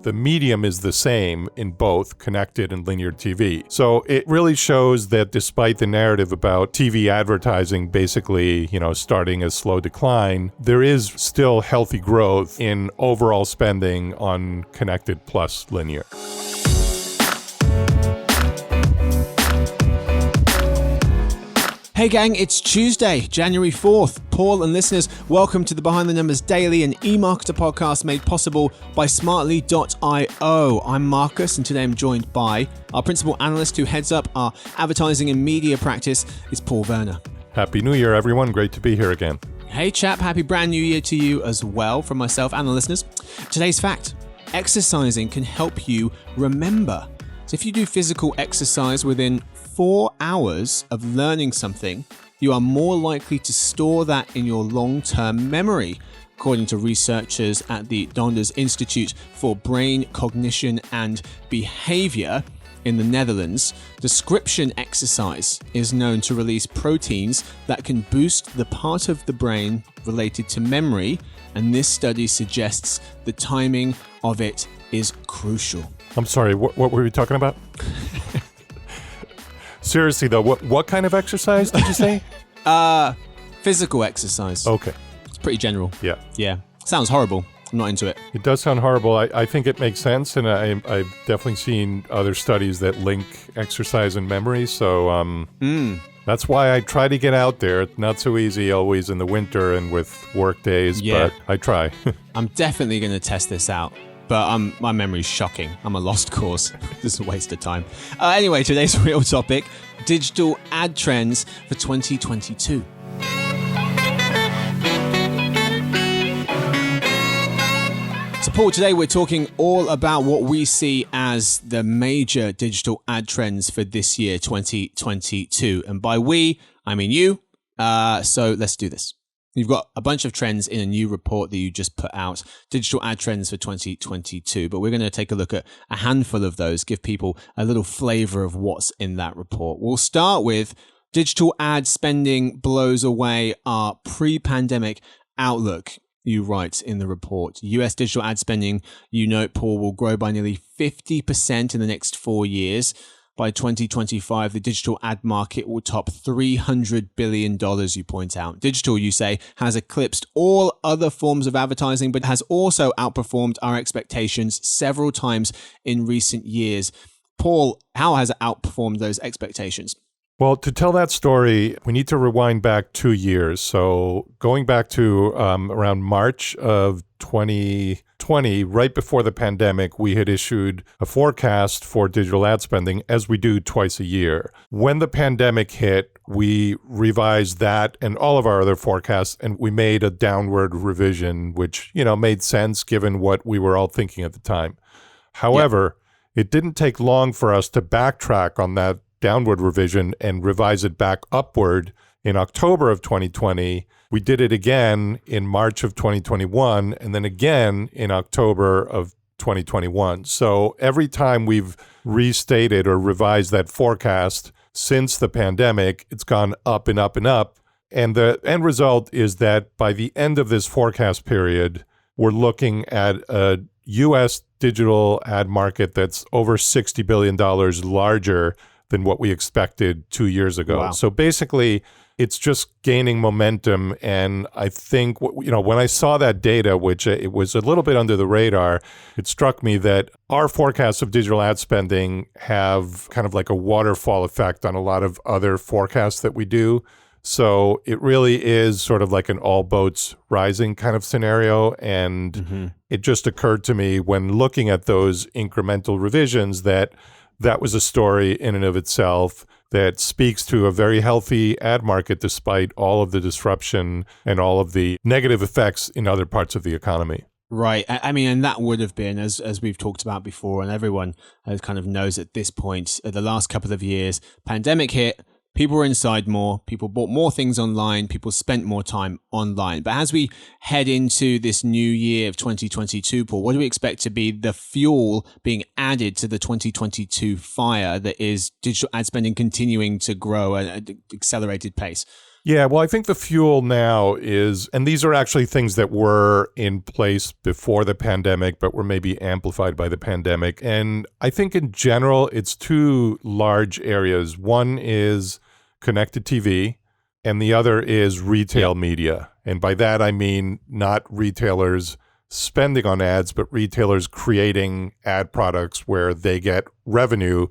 the medium is the same in both connected and linear TV. So it really shows that despite the narrative about TV advertising basically, starting a slow decline, there is still healthy growth in overall spending on connected plus linear. Hey gang, it's Tuesday, January 4th. Paul and listeners, welcome to the Behind the Numbers Daily, an eMarketer podcast made possible by Smartly.io. I'm Marcus, and today I'm joined by our principal analyst who heads up our advertising and media practice. It's Paul Verna. Happy New Year, everyone. Great to be here again. Hey chap, happy brand new year to you as well from myself and the listeners. Today's fact: exercising can help you remember. So if you do physical exercise within 4 hours of learning something, you are more likely to store that in your long-term memory, according to researchers at the Donders Institute for Brain Cognition and Behavior in the Netherlands. Description exercise is known to release proteins that can boost the part of the brain related to memory, and this study suggests the timing of it is crucial. I'm sorry, what were we talking about? Seriously though, what kind of exercise did you say? Physical exercise. Okay. It's pretty general. Yeah. Yeah. Sounds horrible. I'm not into it. It does sound horrible. I think it makes sense, and I've definitely seen other studies that link exercise and memory, so that's why I try to get out there. It's not so easy always in the winter and with work days, but I try. I'm definitely going to test this out. But my memory's shocking. I'm a lost cause. This is a waste of time. Anyway, today's real topic: digital ad trends for 2022. So Paul, today we're talking all about what we see as the major digital ad trends for this year, 2022. And by we, I mean you. So let's do this. You've got a bunch of trends in a new report that you just put out, digital ad trends for 2022. But we're going to take a look at a handful of those, give people a little flavor of what's in that report. We'll start with digital ad spending blows away our pre-pandemic outlook. You write in the report, US digital ad spending, you note, Paul, will grow by nearly 50% in the next 4 years. By 2025, the digital ad market will top $300 billion, you point out. Digital, you say, has eclipsed all other forms of advertising, but has also outperformed our expectations several times in recent years. Paul, how has it outperformed those expectations? Well, to tell that story, we need to rewind back 2 years. So going back to around March of 2020, right before the pandemic, we had issued a forecast for digital ad spending, as we do twice a year. When the pandemic hit, we revised that and all of our other forecasts, and we made a downward revision, which, made sense given what we were all thinking at the time. However, It didn't take long for us to backtrack on that downward revision and revise it back upward in October of 2020. We did it again in March of 2021 and then again in October of 2021. So every time we've restated or revised that forecast since the pandemic, it's gone up and up and up. And the end result is that by the end of this forecast period, we're looking at a U.S. digital ad market that's over $60 billion larger than what we expected 2 years ago. Wow. So basically, it's just gaining momentum. And I think, when I saw that data, which it was a little bit under the radar, it struck me that our forecasts of digital ad spending have kind of like a waterfall effect on a lot of other forecasts that we do. So it really is sort of like an all boats rising kind of scenario. And it just occurred to me when looking at those incremental revisions that was a story in and of itself that speaks to a very healthy ad market despite all of the disruption and all of the negative effects in other parts of the economy. Right. I mean, and that would have been, as we've talked about before, and everyone kind of knows at this point, the last couple of years, pandemic hit, people were inside more, people bought more things online, people spent more time online. But as we head into this new year of 2022, Paul, what do we expect to be the fuel being added to the 2022 fire that is digital ad spending continuing to grow at an accelerated pace? Yeah, well, I think the fuel now is, and these are actually things that were in place before the pandemic, but were maybe amplified by the pandemic. And I think in general, it's two large areas. One is connected TV, and the other is retail media. And by that, I mean not retailers spending on ads, but retailers creating ad products where they get revenue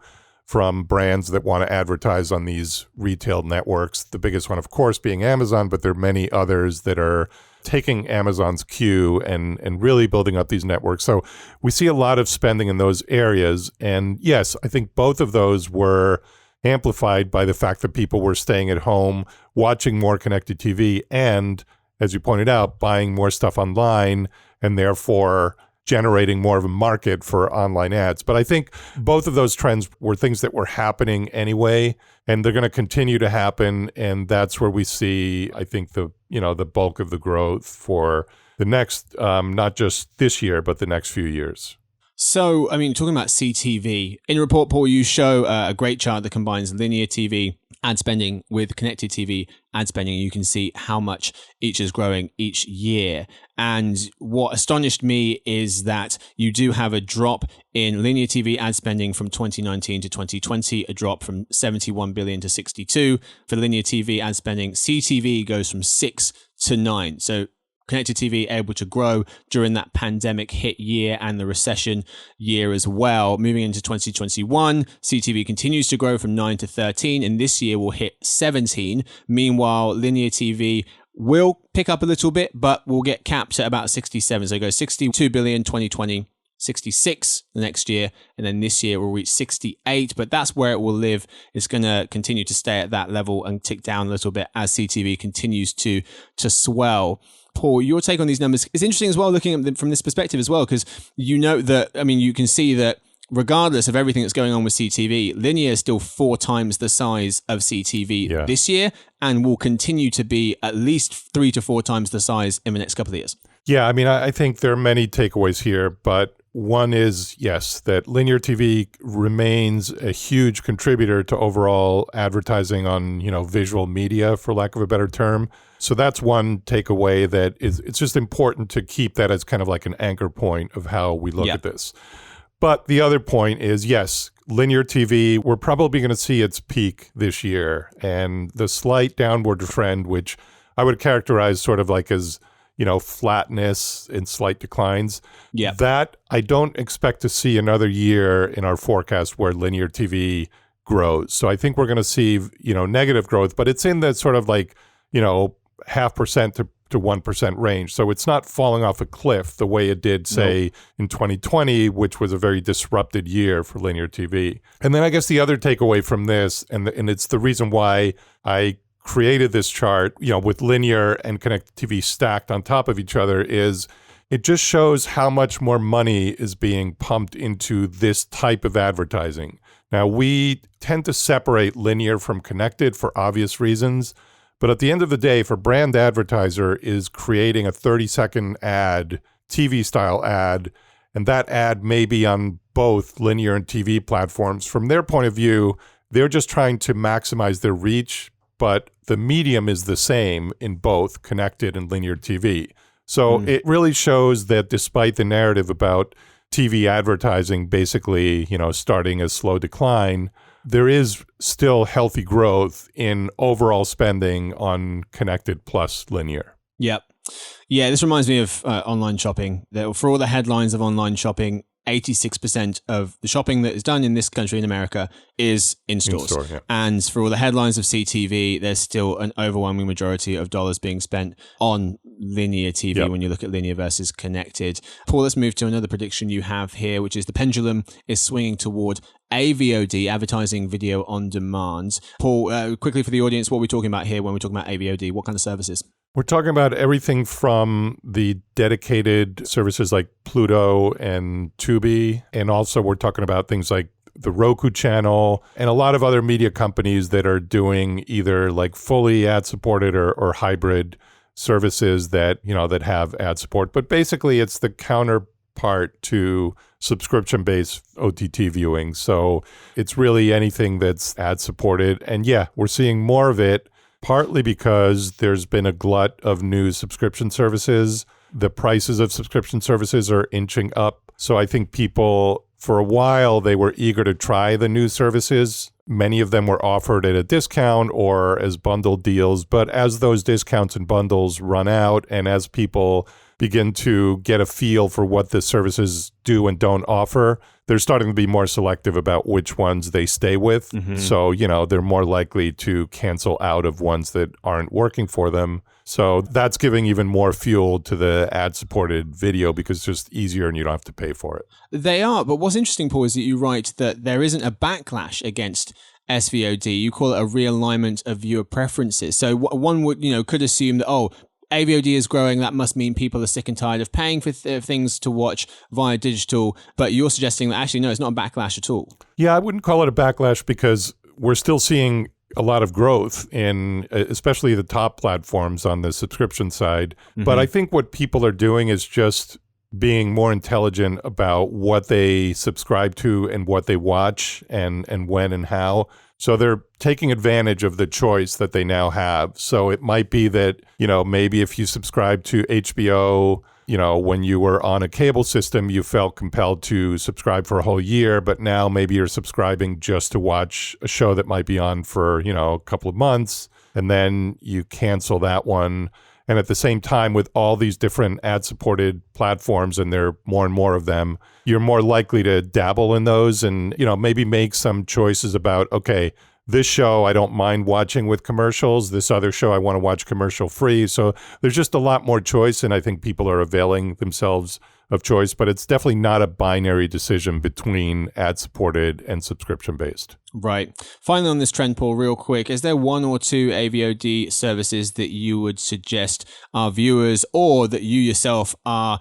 from brands that want to advertise on these retail networks. The biggest one, of course, being Amazon, but there are many others that are taking Amazon's cue and really building up these networks. So we see a lot of spending in those areas. And yes, I think both of those were amplified by the fact that people were staying at home, watching more connected TV, and, as you pointed out, buying more stuff online, and therefore generating more of a market for online ads. But I think both of those trends were things that were happening anyway, and they're going to continue to happen. And that's where we see, I think, the bulk of the growth for the next, not just this year, but the next few years. So, I mean, talking about CTV, in your report, Paul, you show a great chart that combines linear TV ad spending with connected TV ad spending. You can see how much each is growing each year. And what astonished me is that you do have a drop in linear TV ad spending from 2019 to 2020, a drop from 71 billion to 62. For linear TV ad spending, CTV goes from 6 to 9. So connected TV able to grow during that pandemic hit year and the recession year as well. Moving into 2021, CTV continues to grow from 9 to 13, and this year will hit 17. Meanwhile, linear TV will pick up a little bit, but will get capped at about 67. So it goes 62 billion 2020, 66 the next year, and then this year it will reach 68, but that's where it will live. It's going to continue to stay at that level and tick down a little bit as CTV continues to swell. Paul, your take on these numbers is interesting as well, looking at them from this perspective as well, because you note that, I mean, you can see that regardless of everything that's going on with CTV, linear is still 4 times the size of CTV this year, and will continue to be at least 3 to 4 times the size in the next couple of years. Yeah, I mean, I think there are many takeaways here, but one is, yes, that linear TV remains a huge contributor to overall advertising on, visual media, for lack of a better term. So that's one takeaway that it's just important to keep that as kind of like an anchor point of how we look at this. But the other point is, yes, linear TV, we're probably going to see its peak this year. And the slight downward trend, which I would characterize sort of like as, flatness and slight declines, that I don't expect to see another year in our forecast where linear TV grows. So I think we're going to see, negative growth, but it's in the sort of like, 0.5% to 1% range. So it's not falling off a cliff the way it did, say, in 2020, which was a very disrupted year for linear TV. And then I guess the other takeaway from this, and it's the reason why I created this chart, with linear and connected TV stacked on top of each other, is it just shows how much more money is being pumped into this type of advertising. Now, we tend to separate linear from connected for obvious reasons. But at the end of the day, if a brand advertiser is creating a 30-second ad, TV-style ad, and that ad may be on both linear and TV platforms, from their point of view, they're just trying to maximize their reach, but the medium is the same in both connected and linear TV. So it really shows that despite the narrative about TV advertising basically, starting a slow decline, there is still healthy growth in overall spending on connected plus linear. Yep. Yeah, this reminds me of online shopping. For all the headlines of online shopping, 86% of the shopping that is done in this country, in America, is in stores. And for all the headlines of CTV, there's still an overwhelming majority of dollars being spent on linear TV when you look at linear versus connected. Paul, let's move to another prediction you have here, which is the pendulum is swinging toward AVOD, advertising video on demand. Paul, quickly for the audience, what are we talking about here when we're talking about AVOD? What kind of services? We're talking about everything from the dedicated services like Pluto and Tubi, and also we're talking about things like the Roku channel and a lot of other media companies that are doing either like fully ad-supported or hybrid services that, that have ad support. But basically, it's the counterpart to subscription-based OTT viewing. So it's really anything that's ad-supported. And yeah, we're seeing more of it. partly because there's been a glut of new subscription services. The prices of subscription services are inching up. So I think people, for a while, they were eager to try the new services. Many of them were offered at a discount or as bundled deals. But as those discounts and bundles run out, and as people begin to get a feel for what the services do and don't offer, they're starting to be more selective about which ones they stay with. So, they're more likely to cancel out of ones that aren't working for them. So that's giving even more fuel to the ad-supported video because it's just easier and you don't have to pay for it. They are, but what's interesting, Paul, is that you write that there isn't a backlash against SVOD. You call it a realignment of viewer preferences. So one would, could assume that, AVOD is growing. That must mean people are sick and tired of paying for things to watch via digital. But you're suggesting that actually, no, it's not a backlash at all. Yeah, I wouldn't call it a backlash because we're still seeing a lot of growth in especially the top platforms on the subscription side. But I think what people are doing is just being more intelligent about what they subscribe to and what they watch and when and how. So they're taking advantage of the choice that they now have. So it might be that, maybe if you subscribe to HBO, when you were on a cable system, you felt compelled to subscribe for a whole year, but now maybe you're subscribing just to watch a show that might be on for, a couple of months, and then you cancel that one. And at the same time, with all these different ad-supported platforms, and there are more and more of them, you're more likely to dabble in those and, maybe make some choices about, okay, this show I don't mind watching with commercials. This other show I want to watch commercial-free. So there's just a lot more choice, and I think people are availing themselves of choice, but it's definitely not a binary decision between ad-supported and subscription-based. Right. Finally on this trend, Paul, real quick, is there one or two AVOD services that you would suggest our viewers or that you yourself are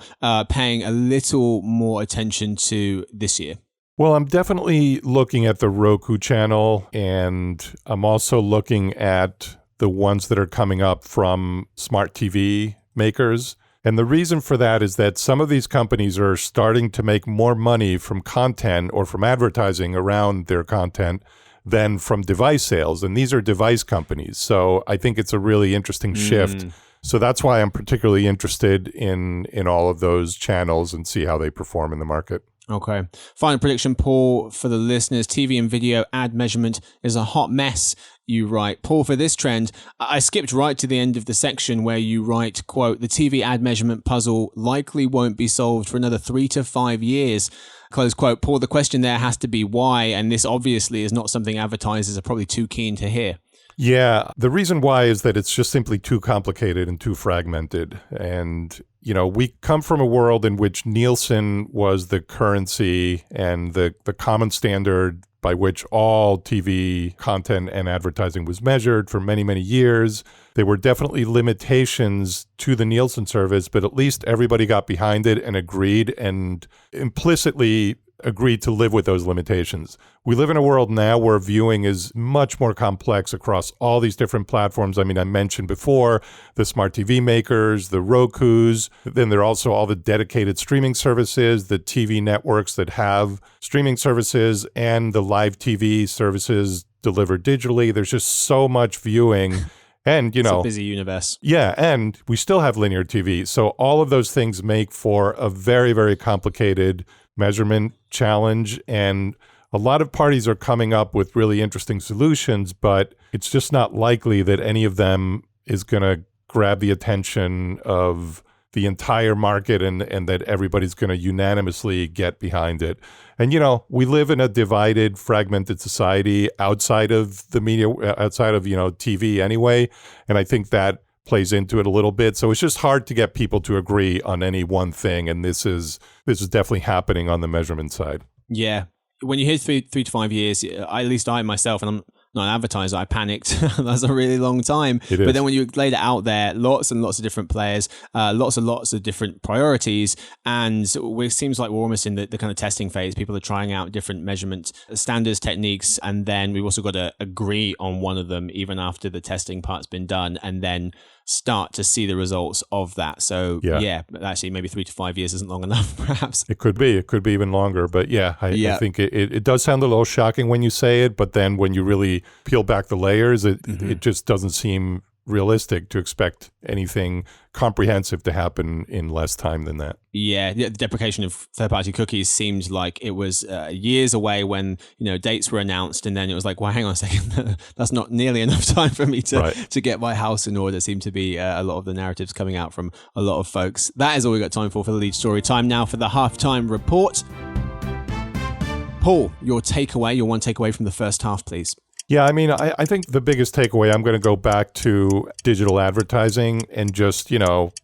paying a little more attention to this year? Well, I'm definitely looking at the Roku channel, and I'm also looking at the ones that are coming up from smart TV makers. And the reason for that is that some of these companies are starting to make more money from content or from advertising around their content than from device sales. And these are device companies. So I think it's a really interesting shift. So that's why I'm particularly interested in all of those channels and see how they perform in the market. Okay. Final prediction, Paul, for the listeners. TV and video ad measurement is a hot mess, you write. Paul, for this trend, I skipped right to the end of the section where you write, quote, the TV ad measurement puzzle likely won't be solved for another 3 to 5 years. Close quote. Paul, the question there has to be why, and this obviously is not something advertisers are probably too keen to hear. Yeah, the reason why is that it's just simply too complicated and too fragmented. And, we come from a world in which Nielsen was the currency and the common standard by which all TV content and advertising was measured for many, many years. There were definitely limitations to the Nielsen service, but at least everybody got behind it and agreed and implicitly agreed to live with those limitations. We live in a world now where viewing is much more complex across all these different platforms. I mean, I mentioned before the smart TV makers, the Rokus, then there are also all the dedicated streaming services, the TV networks that have streaming services, and the live TV services delivered digitally. There's just so much viewing. And, it's a busy universe. Yeah, and we still have linear TV. So all of those things make for a very, very complicated measurement challenge. And a lot of parties are coming up with really interesting solutions, but it's just not likely that any of them is going to grab the attention of the entire market and that everybody's going to unanimously get behind it. And, we live in a divided, fragmented society outside of the media, outside of, TV anyway. And I think that plays into it a little bit. So it's just hard to get people to agree on any one thing. And this is definitely happening on the measurement side. Yeah. When you hear 3 to 5 years, at least I myself, and I'm not an advertiser, I panicked. That's a really long time. But then when you laid it out there, lots and lots of different players, lots and lots of different priorities. And it seems like we're almost in the kind of testing phase. People are trying out different measurement standards, techniques, and then we've also got to agree on one of them even after the testing part's been done. And then start to see the results of that. So yeah, actually maybe 3 to 5 years isn't long enough, perhaps. It could be even longer, but I think it does sound a little shocking when you say it, but then when you really peel back the layers, it just doesn't seem realistic to expect anything comprehensive to happen in less time than that. Yeah, the deprecation of third-party cookies seemed like it was years away when dates were announced, and then it was like, well, hang on a second, that's not nearly enough time for me to get my house in order. Seemed to be a lot of the narratives coming out from a lot of folks. That is all we got time for the lead story. Time now for the halftime report. Paul, your one takeaway from the first half, please. Yeah, I mean, I think the biggest takeaway, I'm going to go back to digital advertising and just,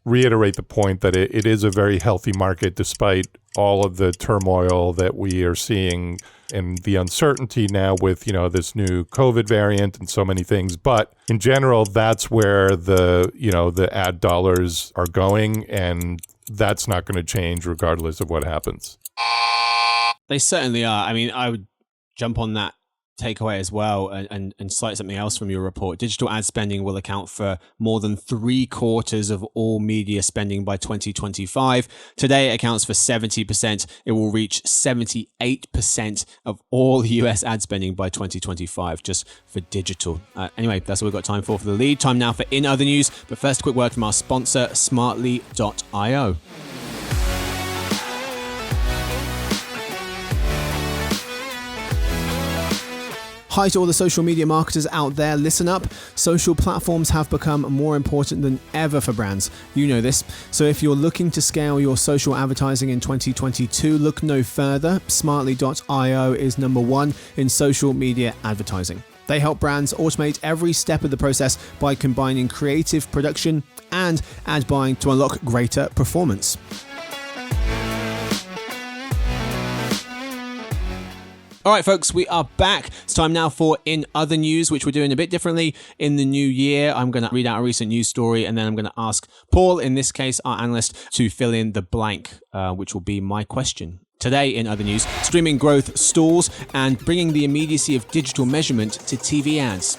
reiterate the point that it is a very healthy market despite all of the turmoil that we are seeing and the uncertainty now with, this new COVID variant and so many things. But in general, that's where the ad dollars are going, and that's not going to change regardless of what happens. They certainly are. I mean, I would jump on that takeaway as well and cite something else from your report. Digital ad spending will account for more than 3/4 of all media spending by 2025. Today it accounts for 70%. It will reach 78% of all US ad spending by 2025 just for digital. Anyway, that's all we've got time for the lead. Time now for In Other News. But first, a quick word from our sponsor, Smartly.io. Hi to all the social media marketers out there, listen up. Social platforms have become more important than ever for brands. You know this. So if you're looking to scale your social advertising in 2022, look no further. Smartly.io is number one in social media advertising. They help brands automate every step of the process by combining creative production and ad buying to unlock greater performance. All right, folks, we are back. It's time now for In Other News, which we're doing a bit differently in the new year. I'm going to read out a recent news story, and then I'm going to ask Paul, in this case, our analyst, to fill in the blank, which will be my question. Today, in other news, streaming growth stalls and bringing the immediacy of digital measurement to TV ads.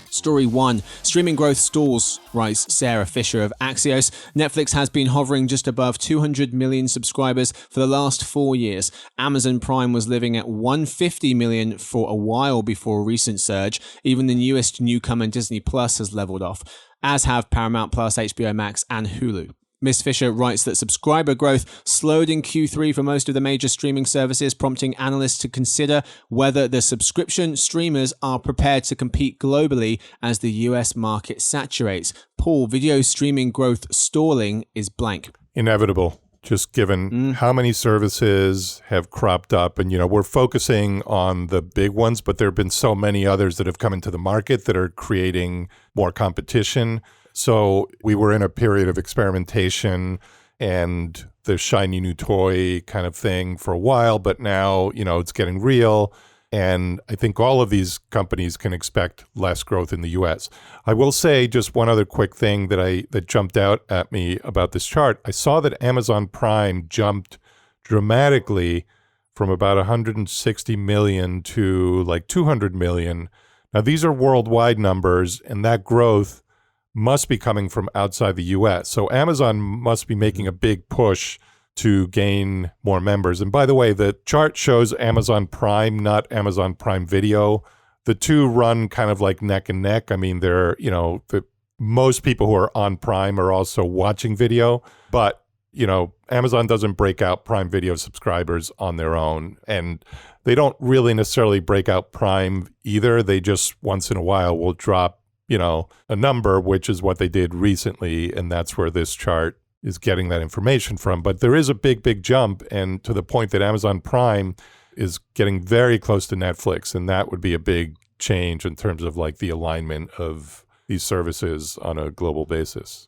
Story 1. Streaming growth stalls, writes Sarah Fisher of Axios. Netflix has been hovering just above 200 million subscribers for the last 4 years. Amazon Prime was living at 150 million for a while before a recent surge. Even the newest newcomer Disney Plus has leveled off, as have Paramount Plus, HBO Max, and Hulu. Ms. Fisher writes that subscriber growth slowed in Q3 for most of the major streaming services, prompting analysts to consider whether the subscription streamers are prepared to compete globally as the US market saturates. Paul, video streaming growth stalling is blank. Inevitable, just given how many services have cropped up. And, we're focusing on the big ones, but there have been so many others that have come into the market that are creating more competition. So we were in a period of experimentation and the shiny new toy kind of thing for a while, but now, it's getting real. And I think all of these companies can expect less growth in the US. I will say just one other quick thing that jumped out at me about this chart. I saw that Amazon Prime jumped dramatically from about 160 million to like 200 million. Now, these are worldwide numbers, and that growth must be coming from outside the US. So Amazon must be making a big push to gain more members. And by the way, the chart shows Amazon Prime, not Amazon Prime Video. The two run kind of like neck and neck. I mean, most people who are on Prime are also watching video, but Amazon doesn't break out Prime Video subscribers on their own. And they don't really necessarily break out Prime either. They just once in a while will drop a number, which is what they did recently, and that's where this chart is getting that information from. But there is a big, big jump, and to the point that Amazon Prime is getting very close to Netflix, and that would be a big change in terms of like the alignment of these services on a global basis.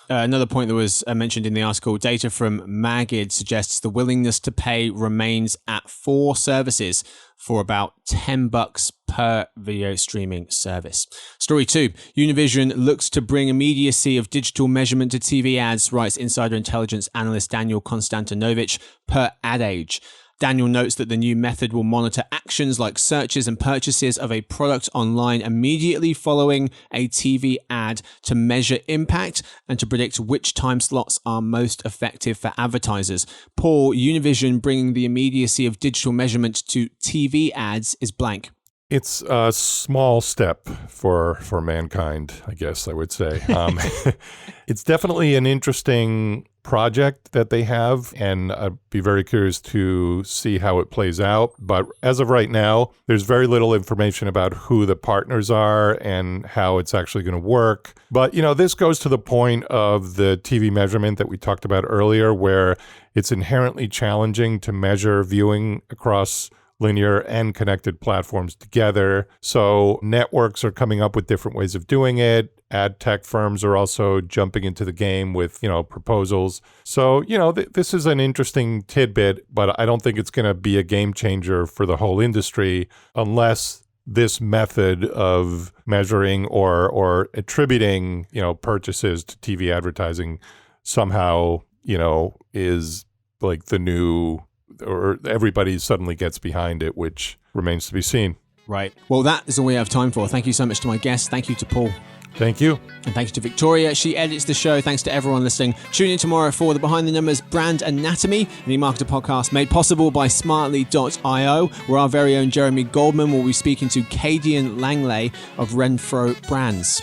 Another point that was mentioned in the article, data from Magid suggests the willingness to pay remains at 4 services for about $10 per video streaming service. Story 2, Univision looks to bring immediacy of digital measurement to TV ads, writes Insider Intelligence analyst Daniel Konstantinovich per Ad Age. Daniel notes that the new method will monitor actions like searches and purchases of a product online immediately following a TV ad to measure impact and to predict which time slots are most effective for advertisers. Paul, Univision bringing the immediacy of digital measurement to TV ads is blank. It's a small step for mankind, I guess I would say. It's definitely an interesting project that they have, and I'd be very curious to see how it plays out. But as of right now, there's very little information about who the partners are and how it's actually going to work. But, this goes to the point of the TV measurement that we talked about earlier, where it's inherently challenging to measure viewing across linear and connected platforms together. So networks are coming up with different ways of doing it. Ad tech firms are also jumping into the game with, proposals. So, this is an interesting tidbit, but I don't think it's going to be a game changer for the whole industry unless this method of measuring or attributing, purchases to TV advertising somehow, is like the new, or everybody suddenly gets behind it, which remains to be seen. Right. Well, that is all we have time for. Thank you so much to my guests. Thank you to Paul. Thank you. And thanks to Victoria. She edits the show. Thanks to everyone listening. Tune in tomorrow for the Behind the Numbers Brand Anatomy, an eMarketer podcast made possible by Smartly.io, where our very own Jeremy Goldman will be speaking to Cadian Langley of Renfro Brands.